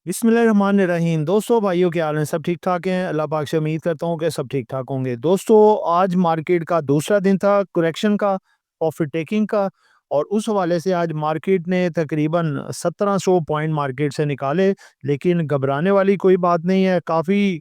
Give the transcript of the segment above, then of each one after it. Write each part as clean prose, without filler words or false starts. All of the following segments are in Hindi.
बिस्मिल्लाहिर्रहमानिर्रहीम। दोस्तों, भाइयों, क्या हाल है? सब ठीक ठाक हैं? अल्लाह पाक से उम्मीद करता हूँ कि सब ठीक ठाक होंगे। दोस्तों, आज मार्केट का दूसरा दिन था करेक्शन का, प्रॉफिट टेकिंग का, और उस हवाले से आज मार्केट ने तकरीबन 1700 पॉइंट मार्केट से निकाले। लेकिन घबराने वाली कोई बात नहीं है। काफ़ी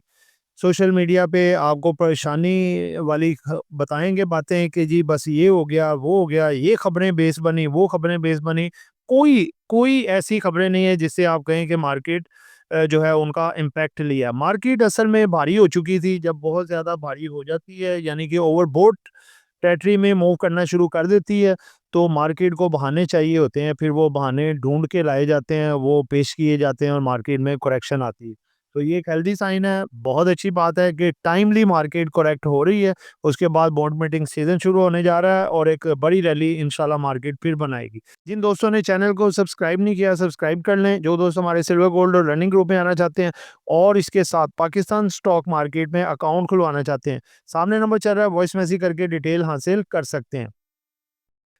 सोशल मीडिया पे आपको परेशानी वाली बताएंगे बातें कि जी बस ये हो गया, वो हो गया, ये खबरें बेस बनी, वो खबरें बेस बनी। कोई कोई ऐसी खबरें नहीं है जिससे आप कहें कि मार्केट जो है उनका इम्पैक्ट लिया। मार्केट असल में भारी हो चुकी थी। जब बहुत ज़्यादा भारी हो जाती है, यानी कि ओवरबोट टेरिटरी में मूव करना शुरू कर देती है, तो मार्केट को बहाने चाहिए होते हैं। फिर वो बहाने ढूंढ के लाए जाते हैं, वो पेश किए जाते हैं और मार्केट में करेक्शन आती है। तो ये एक हेल्दी साइन है। बहुत अच्छी बात है कि टाइमली मार्केट करेक्ट हो रही है। उसके बाद बॉन्ड मीटिंग सीजन शुरू होने जा रहा है और एक बड़ी रैली इंशाल्लाह मार्केट फिर बनाएगी। जिन दोस्तों ने चैनल को सब्सक्राइब नहीं किया, सब्सक्राइब कर लें। जो दोस्त हमारे सिल्वर गोल्ड और रनिंग ग्रुप में आना चाहते हैं और इसके साथ पाकिस्तान स्टॉक मार्केट में अकाउंट खुलवाना चाहते हैं, सामने नंबर चल रहा है, वॉइस मैसेज करके डिटेल हासिल कर सकते हैं।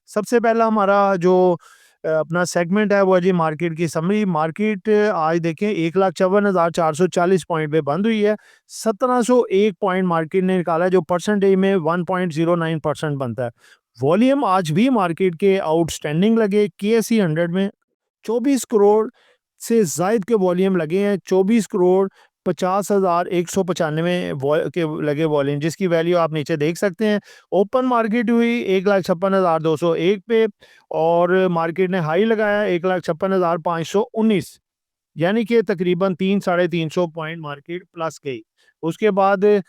सबसे पहला हमारा जो अपना सेगमेंट है वो है जी मार्केट की समरी। मार्केट आज देखें 1,54,440 पॉइंट पे बंद हुई है। 1701 पॉइंट मार्केट ने निकाला है, जो परसेंटेज में 1.09% बनता है। वॉल्यूम आज भी मार्केट के आउटस्टैंडिंग लगे। केएसई 100 में 24 करोड़ से जायद के वॉल्यूम लगे हैं। 24 करोड़ 50,195 के लगे वॉल्यूम, जिसकी वैल्यू आप नीचे देख सकते हैं। ओपन मार्केट हुई 1,56,201 पे और मार्केट ने हाई लगाया 1,56,519, यानी कि तकरीबन 300-350 पॉइंट मार्केट प्लस गई। उसके बाद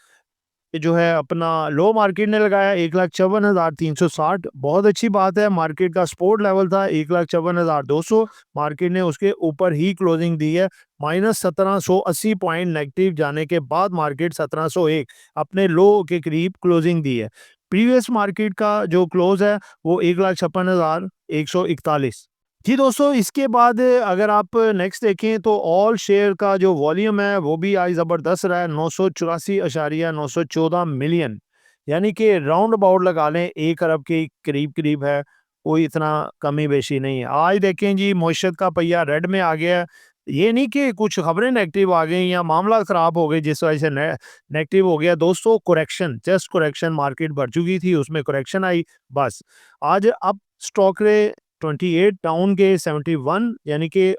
जो है अपना लो मार्केट ने लगाया 1,54,360। बहुत अच्छी बात है। मार्केट का सपोर्ट लेवल था 1,54,200। मार्केट ने उसके ऊपर ही क्लोजिंग दी है। -1780 पॉइंट नेगेटिव जाने के बाद मार्केट 1701 अपने लो के करीब क्लोजिंग दी है। प्रीवियस मार्केट का जो क्लोज है वो 1,56,141। जी दोस्तों, इसके बाद अगर आप नेक्स्ट देखें तो ऑल शेयर का जो वॉल्यूम है वो भी आज ज़बरदस्त रहा है। 984,914 मिलियन, यानी कि राउंड अबाउट लगा लें 1 अरब के करीब करीब है। कोई इतना कमी बेशी नहीं है। आज देखें जी, मईशत का पहिया रेड में आ गया है। ये नहीं कि कुछ खबरें नेगेटिव आ गई या मामला ख़राब हो गए जिस वजह से नेगेटिव हो गया। दोस्तों, करेक्शन, जस्ट करेक्शन, मार्केट बढ़ चुकी थी, उसमें करेक्शन आई बस। आज अब स्टॉक रे 28 डाउन के 71, यानी कि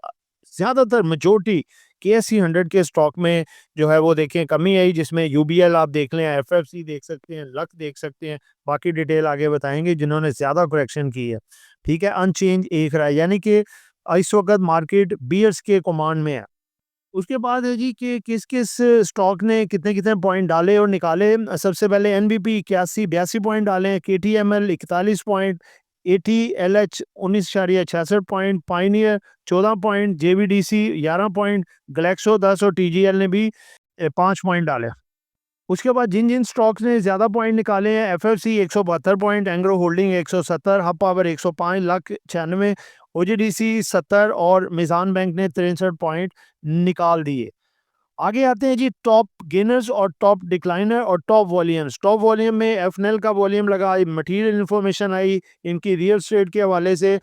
ज़्यादातर मेजॉरिटी केएससी 100 के स्टॉक में जो है वो देखें कमी आई, जिसमें यूबीएल आप देख लें, एफएफसी देख सकते हैं, लक देख सकते हैं। बाकी डिटेल आगे बताएंगे जिन्होंने ज़्यादा करेक्शन की है। ठीक है, अनचेंज एक रहा है, यानी कि इस वक्त मार्केट बियर्स के कमांड में है। उसके बाद है जी कि किस किस स्टॉक ने कितने कितने पॉइंट डाले और निकाले। सबसे पहले एनबीपी 81-82 पॉइंट डाले हैं, KTML 41 point, ATLH 19.66 point, Pioneer 14 point, JVDC 11 point, Glaxo 10 और टीजीएल ने भी 5 पॉइंट डाले। उसके बाद जिन जिन स्टॉक्स ने ज़्यादा पॉइंट निकाले हैं, FFC 172 point, Engro holding 170, hub power 105, luck 96, OGDC 70 और मिजान बैंक ने 63 पॉइंट निकाल दिए। आगे आते हैं जी टॉप गेनर्स और टॉप डिक्लाइनर और टॉप वॉल्यूम्स। टॉप वॉल्यूम में एफएनएल का वॉल्यूम लगा, मटेरियल इन्फॉर्मेशन आई इनकी रियल एस्टेट के हवाले से।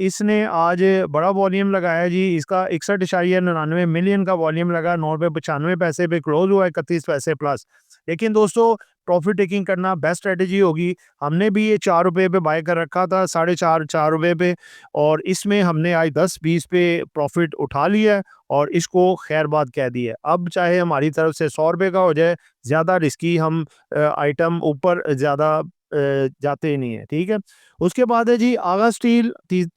इसने आज बड़ा वॉल्यूम लगाया जी। इसका 61.99 मिलियन का वॉल्यूम लगा, 9 रुपये 95 पैसे पे क्लोज हुआ, 31 पैसे प्लस। लेकिन दोस्तों, प्रॉफिट टेकिंग करना बेस्ट स्ट्रेटेजी होगी। हमने भी ये 4 रुपये पे बाय कर रखा था, 4.5 रुपये पे, और इसमें हमने आज 10-20 पे प्रॉफिट उठा लिया है और इसको खैर बात कह दी है। अब चाहे हमारी तरफ से 100 रुपये का हो जाए, ज़्यादा रिस्की हम आइटम ऊपर ज़्यादा जाते ही नहीं है। ठीक है। उसके बाद है जी आगा स्टील,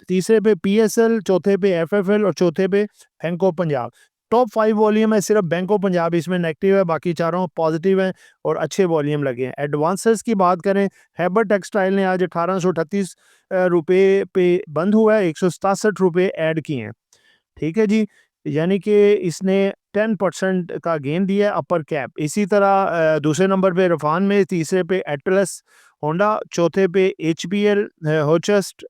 तीसरे पे पीएसएल, चौथे पे एफएफएल और चौथे पे bank of Punjab. Top 5 volume है, सिर्फ बैंक ऑफ पंजाब इसमें नेगेटिव है, बाकी चारों पॉजिटिव हैं और अच्छे वॉल्यूम लगे हैं। एडवांसेस की बात करें, हैबर टेक्सटाइल ने आज 1838 रुपये पे बंद हुआ है, 167 रुपये ऐड किए हैं। ठीक है जी, यानी कि इसने 10% का गेन दिया है अपर कैप। इसी तरह दूसरे नंबर पे रफान में, तीसरे पे एटलस होंडा, चौथे पे एचपीएल होचस्ट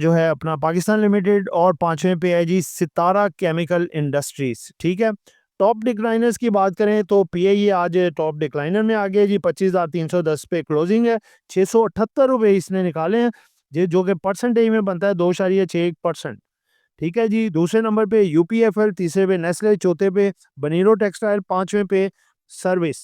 जो है अपना पाकिस्तान लिमिटेड, और पांचवें पे है जी सितारा केमिकल इंडस्ट्रीज। ठीक है। टॉप डिक्लाइनर्स की बात करें तो पीआईए आज टॉप डिक्लाइनर में आ गया जी, 25,310 पे क्लोजिंग है, 678 रुपये इसने निकाले हैं, जो कि परसेंटेज में बनता है 2.61%। ठीक है जी। दूसरे नंबर पे यूपीएफएल, तीसरे पे नेस्ले, चौथे पे बनीरो टेक्सटाइल, पांचवें पे सर्विस।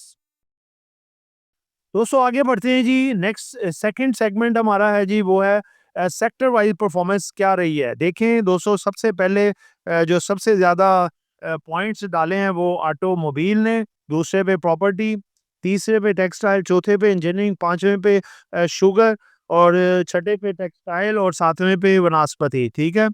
दोस्तों आगे बढ़ते हैं जी। नेक्स्ट सेकंड सेगमेंट हमारा है जी, वो है सेक्टर वाइज परफॉर्मेंस क्या रही है। देखें दोस्तों, सबसे पहले जो सबसे ज़्यादा पॉइंट्स डाले हैं वो ऑटोमोबाइल ने, दूसरे पे प्रॉपर्टी, तीसरे पे टेक्सटाइल, चौथे पे इंजीनियरिंग, पांचवें पे शुगर और छठे पे टेक्सटाइल और सातवें पे वनस्पति। ठीक है।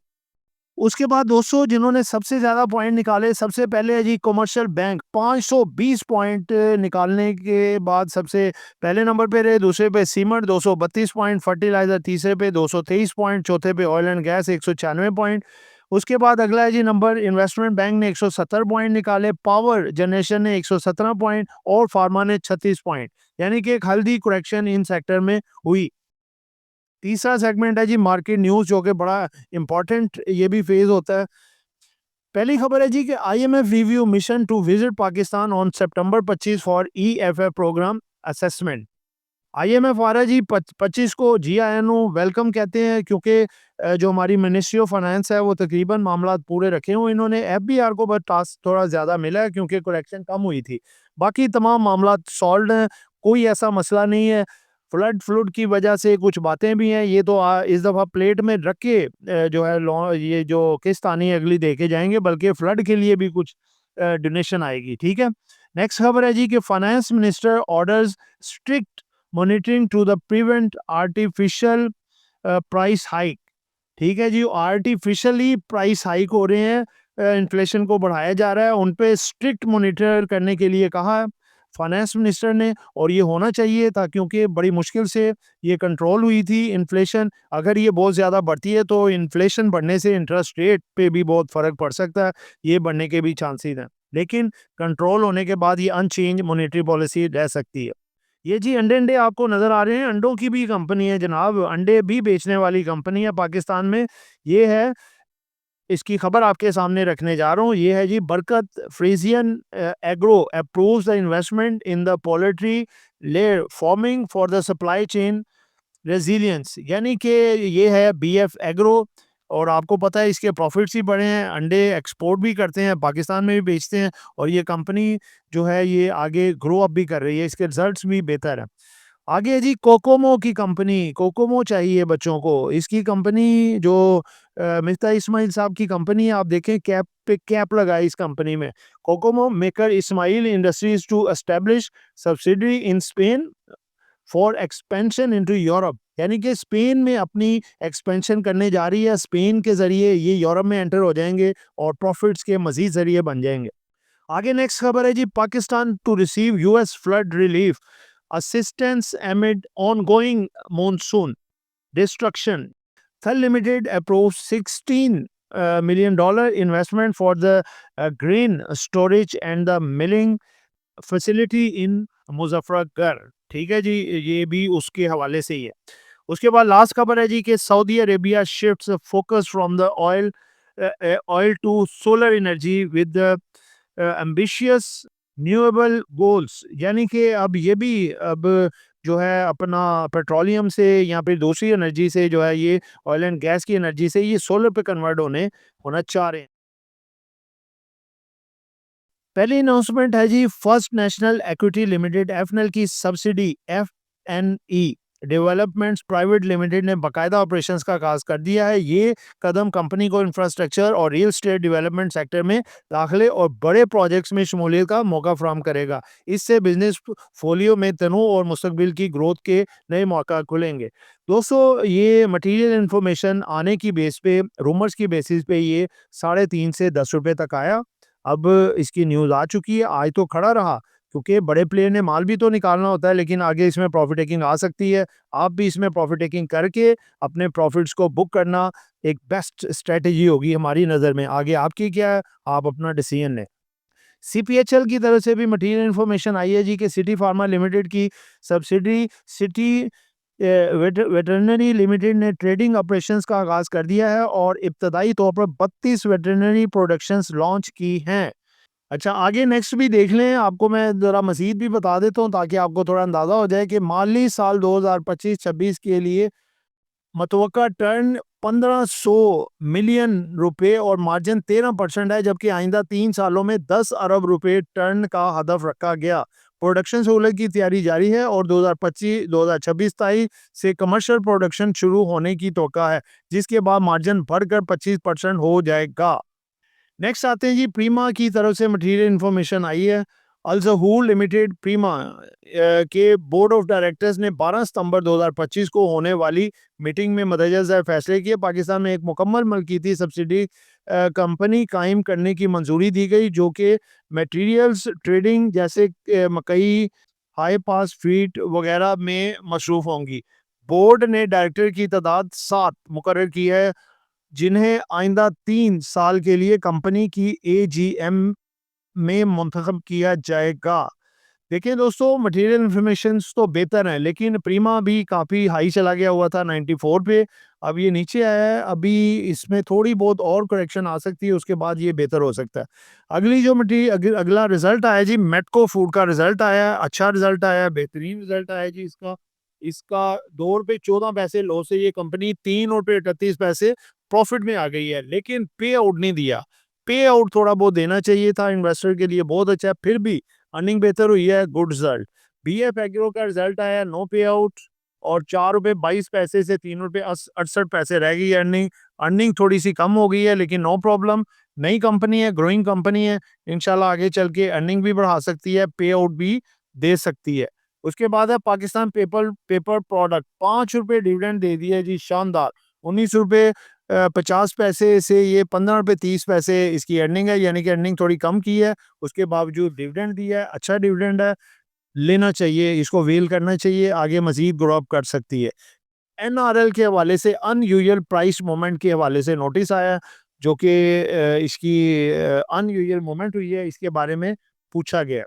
उसके बाद दोस्तों जिन्होंने सबसे ज़्यादा पॉइंट निकाले, सबसे पहले है जी कमर्शियल बैंक, 520 पॉइंट निकालने के बाद सबसे पहले नंबर पे रहे। दूसरे पे सीमेंट 232 पॉइंट, फर्टिलाइजर तीसरे पे 223 पॉइंट, चौथे पे ऑयल एंड गैस 196 पॉइंट। उसके बाद अगला है जी नंबर इन्वेस्टमेंट बैंक ने 170 पॉइंट निकाले, पावर जनरेशन ने 117 पॉइंट और फार्मा ने 36 पॉइंट। यानी कि एक हेल्दी करेक्शन इन सेक्टर में हुई। तीसरा सेगमेंट है जी मार्केट न्यूज़, जो कि बड़ा इंपॉर्टेंट ये भी फेज होता है। पहली खबर है जी कि IMF review mission to visit Pakistan on September 25 for EFF programme assessment. IMF आ रहा है जी 25 को, जीआईएनओ वेलकम कहते हैं, क्योंकि जो हमारी मिनिस्ट्री ऑफ फाइनेंस है वो तकरीबन मामला पूरे रखे हुए। इन्होंने एफबीआर को बस टास्क थोड़ा ज़्यादा मिला है क्योंकि करेक्शन कम हुई थी। बाकी तमाम मामला सॉल्व हैं, कोई ऐसा मसला नहीं है। फ्लड की वजह से कुछ बातें भी हैं, ये तो इस दफ़ा प्लेट में रख के जो है ये जो किस्त आनी है अगली दे के जाएंगे, बल्कि फ्लड के लिए भी कुछ डोनेशन आएगी। ठीक है। नेक्स्ट खबर है जी कि finance minister orders strict monitoring to the prevent artificial price hike. ठीक है जी। आर्टिफिशियली प्राइस हाइक हो रहे हैं, इन्फ्लेशन को बढ़ाया जा रहा है, उन पे स्ट्रिक्ट मॉनिटर करने के लिए कहा है फाइनेंस मिनिस्टर ने, और ये होना चाहिए था क्योंकि बड़ी मुश्किल से ये कंट्रोल हुई थी इन्फ्लेशन। अगर ये बहुत ज़्यादा बढ़ती है तो इन्फ्लेशन बढ़ने से इंटरेस्ट रेट पे भी बहुत फ़र्क पड़ सकता है, ये बढ़ने के भी चांसेस हैं। लेकिन कंट्रोल होने के बाद ये अनचेंज मॉनेटरी पॉलिसी रह सकती है। ये जी अंडे आपको नज़र आ रहे हैं, अंडों की भी कंपनी है जनाब, अंडे भी बेचने वाली कंपनी है पाकिस्तान में। ये है, इसकी खबर आपके सामने रखने जा रहा हूँ। ये है जी बरकत Friesian agro approves the investment in the poultry layer farming for the supply chain resilience. यानी कि ये है बीएफ एग्रो, और आपको पता है इसके प्रॉफिट्स ही बड़े हैं, अंडे एक्सपोर्ट भी करते हैं, पाकिस्तान में भी बेचते हैं, और ये कंपनी जो है ये आगे ग्रो अप भी कर रही है, इसके रिजल्ट्स भी बेहतर है। आगे है जी कोकोमो की कंपनी, कोकोमो चाहिए बच्चों को, इसकी कंपनी जो मिफ्ता इस्माइल साहब की कंपनी है, आप देखें कैप पे कैप लगाई इस कंपनी में। Cocomo maker Ismail industries to establish subsidiary in Spain for expansion into Europe. यानी कि स्पेन में अपनी एक्सपेंशन करने जा रही है, स्पेन के ज़रिए ये यूरोप में एंटर हो जाएंगे और प्रॉफिट्स के मज़ीद ज़रिए बन जाएंगे। आगे नेक्स्ट खबर है जी Pakistan to receive US flood relief assistance amid ongoing monsoon destruction. Thal limited approved 16 million dollar investment for the grain storage and the milling facility in Muzaffargarh. ठीक है जी, ये भी उसके हवाले से ही है। उसके बाद लास्ट खबर है जी कि Saudi Arabia shifts focus from the oil to solar energy with ambitious renewable goals. यानी कि अब ये भी अब जो है अपना पेट्रोलियम से या फिर दूसरी एनर्जी से जो है ये ऑयल एंड गैस की एनर्जी से ये सोलर पे कन्वर्ट होना चाह रहे हैं। पहली अनाउंसमेंट है जी फर्स्ट नेशनल इक्विटी लिमिटेड एफएनएल की सब्सिडी एफएनई डेवलपमेंट्स प्राइवेट लिमिटेड ने बाकायदा ऑपरेशंस का आगाज कर दिया है। ये कदम कंपनी को इंफ्रास्ट्रक्चर और रियल स्टेट डेवलपमेंट सेक्टर में दाखिले और बड़े प्रोजेक्ट्स में शमूलियत का मौका फराहम करेगा। इससे बिजनेस फोलियो में तनूव और मुस्तकबिल की ग्रोथ के नए मौका खुलेंगे। दोस्तों ये मटेरियल इन्फॉर्मेशन आने की बेस पे, रूमर्स की बेसिस पे ये 3.5 से 10 रुपए तक आया। अब इसकी न्यूज़ आ चुकी है, आज तो खड़ा रहा क्योंकि बड़े प्लेयर ने माल भी तो निकालना होता है, लेकिन आगे इसमें प्रॉफिट टेकिंग आ सकती है। आप भी इसमें प्रॉफिट टेकिंग करके अपने प्रॉफिट्स को बुक करना एक बेस्ट स्ट्रेटजी होगी हमारी नज़र में। आगे आपकी क्या है, आप अपना डिसीजन लें। सीपीएचएल की तरफ से भी मटेरियल इन्फॉर्मेशन आई है जी कि सिटी फार्मा लिमिटेड की सब्सिडी सिटी वेटरनरी लिमिटेड ने ट्रेडिंग ऑपरेशंस का आगाज कर दिया है और इब्तदाई तौर पर 32 वेटरनरी प्रोडक्शंस लॉन्च की हैं। अच्छा आगे नेक्स्ट भी देख लें, आपको मैं ज़रा मज़ीद भी बता देता हूँ ताकि आपको थोड़ा अंदाज़ा हो जाए कि माली साल 2025-26 के लिए मतवक्का टर्न 1500 मिलियन रुपए और मार्जिन 13% है, जबकि आइंदा 3 सालों में 10 अरब रुपए टर्न का हदफ रखा गया। प्रोडक्शन सहूलत की तैयारी जारी है और 2025-2026 से कमर्शियल प्रोडक्शन शुरू होने की तौका है, जिसके बाद मार्जिन बढ़कर 25% हो जाएगा। नेक्स्ट आते हैं जी, प्रीमा की तरफ से मटेरियल इन्फॉर्मेशन आई है। अल ज़हूर लिमिटेड प्रीमा के बोर्ड ऑफ डायरेक्टर्स ने 12 सितंबर 2025 को होने वाली मीटिंग में मदद फैसले किए। पाकिस्तान में एक मुकम्मल मलकीती सब्सिडी कंपनी कायम करने की मंजूरी दी गई, जो कि मटेरियल्स ट्रेडिंग जैसे मकई, हाई पास फीड वगैरह में मसरूफ होंगी। बोर्ड ने डायरेक्टर की तादाद 7 मुकर्रर की है, जिन्हें आइंदा 3 साल के लिए कंपनी की एजीएम में मुंतखब किया जाएगा। देखिए दोस्तों, मटेरियल इन्फॉर्मेशन तो बेहतर है, लेकिन प्रीमा भी काफ़ी हाई चला गया हुआ था 94 पे, अब ये नीचे आया है। अभी इसमें थोड़ी बहुत और करेक्शन आ सकती है, उसके बाद ये बेहतर हो सकता है। अगली जो अगला रिजल्ट आया जी, मेटको फूड का रिजल्ट आया है, अच्छा रिजल्ट आया है, बेहतरीन रिजल्ट आया है जी इसका। इसका 2 रुपए 14 पैसे लॉस से ये कंपनी 3 रुपए 38 पैसे प्रॉफिट में आ गई है, लेकिन पे आउट नहीं दिया। पे आउट थोड़ा बहुत देना चाहिए था, इन्वेस्टर के लिए बहुत अच्छा है, फिर भी अर्निंग बेहतर हुई है, गुड रिजल्ट। बीएफ एग्रो का रिजल्ट आया, नो पे आउट, और 4 रुपए 22 पैसे से 3 रुपए 68 पैसे रह गई अर्निंग। अर्निंग थोड़ी सी कम हो गई है, लेकिन नो प्रॉब्लम, नई कंपनी है, ग्रोइंग कंपनी है, इंशाल्लाह आगे चल के अर्निंग भी बढ़ा सकती है, पे आउट भी दे सकती है। उसके बाद है पाकिस्तान पेपर पेपर प्रोडक्ट, 5 रुपए डिविडेंड दे दिया जी, शानदार। 19 रुपए 50 पैसे से ये 15 रुपए 30 पैसे इसकी अर्निंग है, यानी कि अर्निंग थोड़ी कम की है, उसके बावजूद डिविडेंड दिया है, अच्छा डिविडेंड है, लेना चाहिए, इसको वेल करना चाहिए, आगे मजीद ग्रो अप कर सकती है। एनआरएल के हवाले से अनयूजुअल प्राइस मूवमेंट के हवाले से नोटिस आया, जो कि इसकी अनयूजुअल मूवमेंट हुई है, इसके बारे में पूछा गया।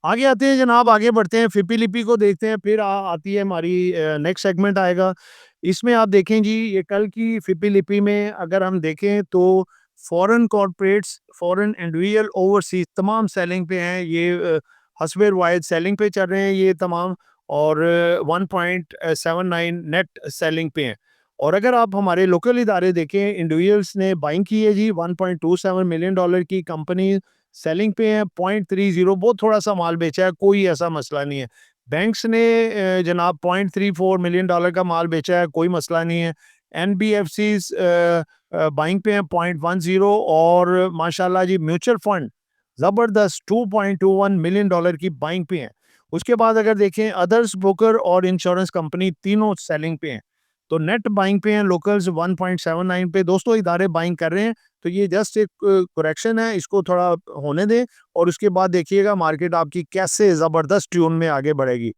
आगे आते हैं जनाब, आगे बढ़ते हैं, फिपी लिपि को देखते हैं, फिर आती है हमारी नेक्स्ट सेगमेंट आएगा। इसमें आप देखें जी, ये कल की फिपी लिपि में अगर हम देखें तो foreign corporates, foreign individual, overseas तमाम सेलिंग पे हैं, ये हस्बे वाइड सेलिंग पे चल रहे हैं ये तमाम, और 1.79 नेट सेलिंग पे हैं। और अगर आप हमारे लोकल इदारे देखें, इंडिविजुअल्स ने बाइंग की है जी, $1.27 मिलियन की कंपनी सेलिंग पे है, 0.30 बहुत थोड़ा-सा माल बेचा है, कोई ऐसा मसला नहीं है। बैंक्स ने जनाब $0.34 मिलियन का माल बेचा है, कोई मसला नहीं है। एनबीएफसीज़ बाइंग पे हैं 0.10, और माशाल्लाह जी म्यूचुअल फंड ज़बरदस्त $2.21 मिलियन की बाइंग पे हैं। उसके बाद अगर देखें, अदर्स ब्रोकर और इंश्योरेंस कंपनी तीनों सेलिंग पे हैं। तो नेट बाइंग पे हैं, लोकल्स 1.79 पे, दोस्तों इदारे बाइंग कर रहे हैं। तो ये जस्ट एक करेक्शन है, इसको थोड़ा होने दें, और उसके बाद देखिएगा मार्केट आपकी कैसे ज़बरदस्त ट्यून में आगे बढ़ेगी।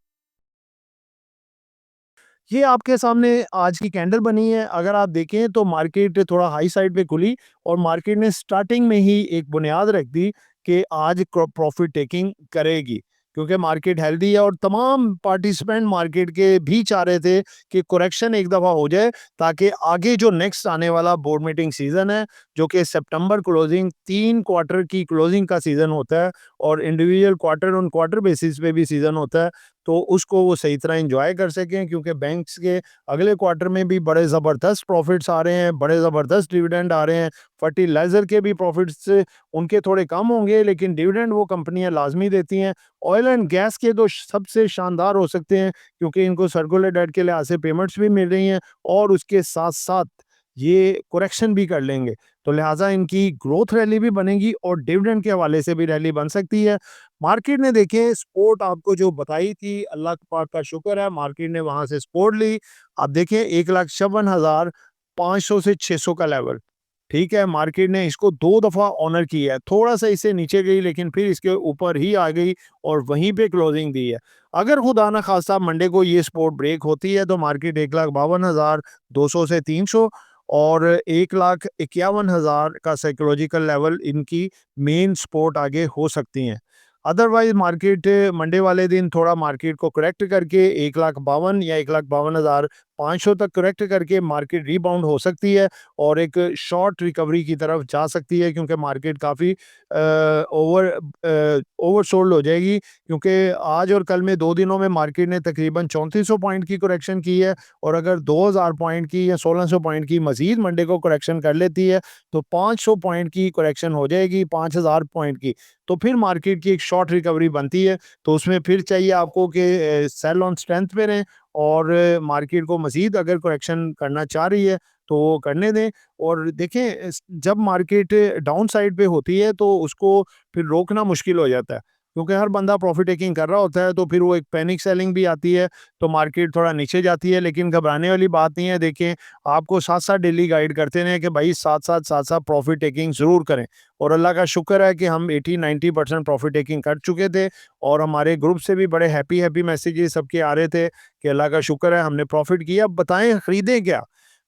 ये आपके सामने आज की कैंडल बनी है, अगर आप देखें तो मार्केट थोड़ा हाई साइड पे खुली, और मार्केट ने स्टार्टिंग में ही एक बुनियाद रख दी कि आज प्रॉफिट टेकिंग करेगी, क्योंकि मार्केट हेल्दी है, और तमाम पार्टिसिपेंट मार्केट के भी चाह रहे थे कि करेक्शन एक दफ़ा हो जाए, ताकि आगे जो नेक्स्ट आने वाला बोर्ड मीटिंग सीज़न है, जो कि सितंबर क्लोजिंग 3 क्वार्टर की क्लोजिंग का सीज़न होता है, और individual quarter on quarter basis पे भी सीज़न होता है, तो उसको वो सही तरह एंजॉय कर सकें, क्योंकि बैंक्स के अगले क्वार्टर में भी बड़े ज़बरदस्त प्रॉफिट्स आ रहे हैं, बड़े ज़बरदस्त डिविडेंड आ रहे हैं। फर्टिलाइज़र के भी प्रॉफिट्स उनके थोड़े कम होंगे, लेकिन डिविडेंड वो कंपनियां लाजमी देती हैं। ऑयल एंड गैस के तो सबसे शानदार हो सकते हैं, क्योंकि इनको सर्कुलर डेट के लिहाज से पेमेंट्स भी मिल रही हैं, और उसके साथ साथ ये करेक्शन भी कर लेंगे, तो लिहाजा इनकी ग्रोथ रैली भी बनेगी, और डिविडेंड के हवाले से भी रैली बन सकती है। मार्केट ने देखें सपोर्ट आपको जो बताई थी, अल्लाह पाक का शुक्र है, मार्केट ने वहां से सपोर्ट ली। आप देखें 1,56,500 से 600 का लेवल, ठीक है, मार्केट ने इसको 2 दफ़ा ऑनर किया है, थोड़ा सा इससे नीचे गई, लेकिन फिर इसके ऊपर ही आ गई, और वहीं पे क्लोजिंग दी है। अगर खुदा ना खास्ता मंडे को ये सपोर्ट ब्रेक होती है, तो मार्केट 1,52,200 से 300, और 1,51,000 का साइकोलॉजिकल लेवल इनकी मेन सपोर्ट आगे हो सकती हैं। अदरवाइज मार्केट मंडे वाले दिन थोड़ा मार्केट को करेक्ट करके 1,52,000 या 1,52,000 500 तक करेक्ट करके मार्केट रिबाउंड हो सकती है और एक शॉर्ट रिकवरी की तरफ जा सकती है, क्योंकि मार्केट काफ़ी ओवरसोल्ड हो जाएगी, क्योंकि आज और कल में 2 दिनों में मार्केट ने तकरीबन 3400 पॉइंट की करेक्शन की है, और अगर 2000 पॉइंट की या 1600 पॉइंट की मज़ीद मंडे को करेक्शन कर लेती है, तो 500 पॉइंट की करेक्शन हो जाएगी, 5000 पॉइंट की। तो फिर मार्केट की एक शॉर्ट रिकवरी बनती है, तो उसमें फिर चाहिए आपको कि सेल ऑन स्ट्रेंथ पे रहें, और मार्केट को मज़ीद अगर करेक्शन करना चाह रही है, तो वो करने दें। और देखें, जब मार्केट डाउन साइड पे होती है, तो उसको फिर रोकना मुश्किल हो जाता है, क्योंकि हर बंदा प्रॉफिट टेकिंग कर रहा होता है, तो फिर वो एक पैनिक सेलिंग भी आती है, तो मार्केट थोड़ा नीचे जाती है। लेकिन घबराने वाली बात नहीं है। देखें, आपको साथ-साथ डेली गाइड करते रहें कि भाई साथ-साथ प्रॉफिट टेकिंग ज़रूर करें, और अल्लाह का शुक्र है कि हम 80-90% प्रॉफिट टेकिंग कर चुके थे, और हमारे ग्रुप से भी बड़े हैप्पी मैसेजेस सबके आ रहे थे कि अल्लाह का शुक्र है हमने प्रॉफिट किया, अब बताएँ खरीदें क्या?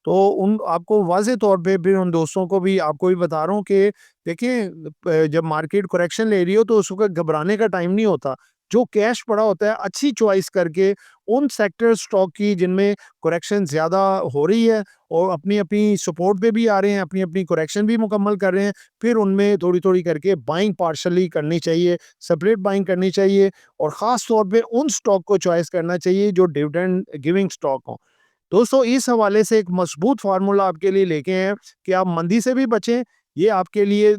तो उन आपको वाज़ेह तौर पे फिर उन दोस्तों को भी आपको भी बता रहा हूँ कि देखिए, जब मार्केट करेक्शन ले रही हो, तो उस वक़्त घबराने का टाइम नहीं होता। जो कैश पड़ा होता है, अच्छी चॉइस करके उन सेक्टर स्टॉक की जिनमें करेक्शन ज़्यादा हो रही है और अपनी-अपनी सपोर्ट पे भी आ रहे हैं, अपनी-अपनी करेक्शन भी मुकम्मल कर रहे हैं, फिर उनमें थोड़ी-थोड़ी करके बाइंग पार्शियली करनी चाहिए, सेपरेट बाइंग करनी चाहिए, और ख़ास तौर पे उन स्टॉक को चॉइस करना चाहिए जो डिविडेंड गिविंग स्टॉक हों। दोस्तों, इस हवाले से एक मजबूत फार्मूला आपके लिए लेके आए हैं कि आप मंदी से भी बचें। ये आपके लिए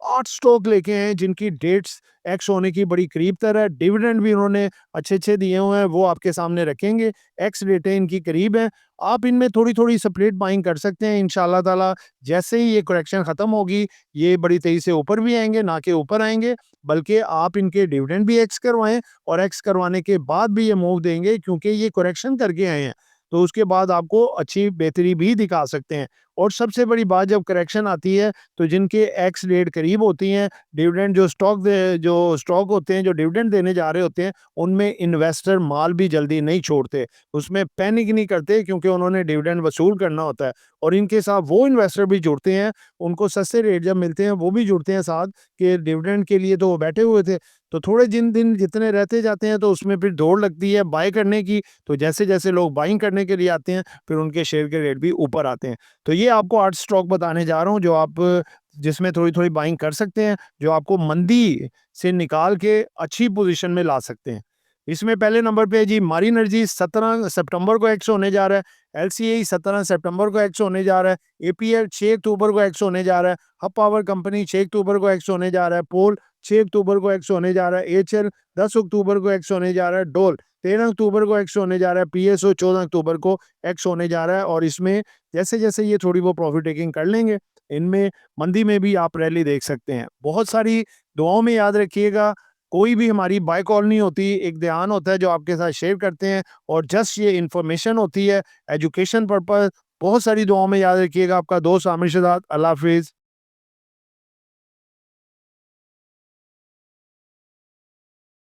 8 स्टॉक लेके आए हैं जिनकी डेट्स एक्स होने की बड़ी करीब तर है, डिविडेंड भी उन्होंने अच्छे-अच्छे दिए हुए हैं, वो आपके सामने रखेंगे, एक्स डेटें इनकी करीब हैं। आप इनमें थोड़ी-थोड़ी सेपरेट बाइंग कर सकते हैं इंशाअल्लाह ताला। जैसे ही ये करेक्शन ख़त्म होगी, ये बड़ी तेज़ी से ऊपर भी आएँगे, ना कि ऊपर आएँगे, बल्कि आप इनके डिविडेंड भी एक्स करवाएँ, और एक्स करवाने के बाद भी ये मूव देंगे, क्योंकि ये करेक्शन करके आए हैं, तो उसके बाद आपको अच्छी बेहतरी भी दिखा सकते हैं। और सबसे बड़ी बात, जब करेक्शन आती है, तो जिनके एक्स डेट करीब होती हैं, डिविडेंड जो स्टॉक होते हैं, जो डिविडेंड देने जा रहे होते हैं, उनमें इन्वेस्टर माल भी जल्दी नहीं छोड़ते। उसमें पैनिक नहीं करते, क्योंकि उन्होंने डिविडेंड वसूल करना होता है, और इनके साथ वो इन्वेस्टर भी जुड़ते हैं, उनको सस्ते रेट जब मिलते हैं, वो भी जुड़ते हैं साथ, कि डिविडेंड के लिए तो वो बैठे हुए थे। तो थोड़े दिन जितने रहते जाते हैं, तो उसमें फिर दौड़ लगती है बाय करने की, तो जैसे-जैसे लोग बाइंग करने के लिए आते हैं, फिर उनके शेयर के रेट भी ऊपर आते हैं। तो ये आपको 8 स्टॉक बताने जा रहा हूँ, जो आप जिसमें थोड़ी-थोड़ी बाइंग कर सकते हैं, जो आपको मंदी से निकाल के अच्छी पोज़ीशन में ला सकते हैं। इसमें पहले नंबर पे है जी मारी एनर्जी, 17 सितंबर को एक्स होने जा रहा है। एलसीआई 17 सितंबर को एक्स होने जा रहा है। एपीएल 6 अक्टूबर को एक्स होने जा रहा है। हब पावर कंपनी 6 अक्टूबर को एक्स होने जा रहा है। पोल 6 अक्टूबर को एक्स होने जा रहा है। एचएल 10 अक्टूबर को एक्स होने जा रहा है। डोल 13 अक्टूबर को एक्स होने जा रहा है। पीएसओ 14 अक्टूबर को एक्स होने जा रहा है, और इसमें जैसे-जैसे ये थोड़ी बहुत प्रॉफिट टेकिंग कर लेंगे, इनमें मंदी में भी आप रैली देख सकते हैं। बहुत सारी दुआओं में याद रखिएगा, कोई भी हमारी बाय कॉल नहीं होती, एक ध्यान होता है जो आपके साथ शेयर करते हैं, और जस्ट ये इन्फॉर्मेशन होती है, एजुकेशन पर्पज़। बहुत सारी दुआओं में याद रखिएगा। आपका दोस्त आमिर शहजाद। अल्लाह हाफ़िज़।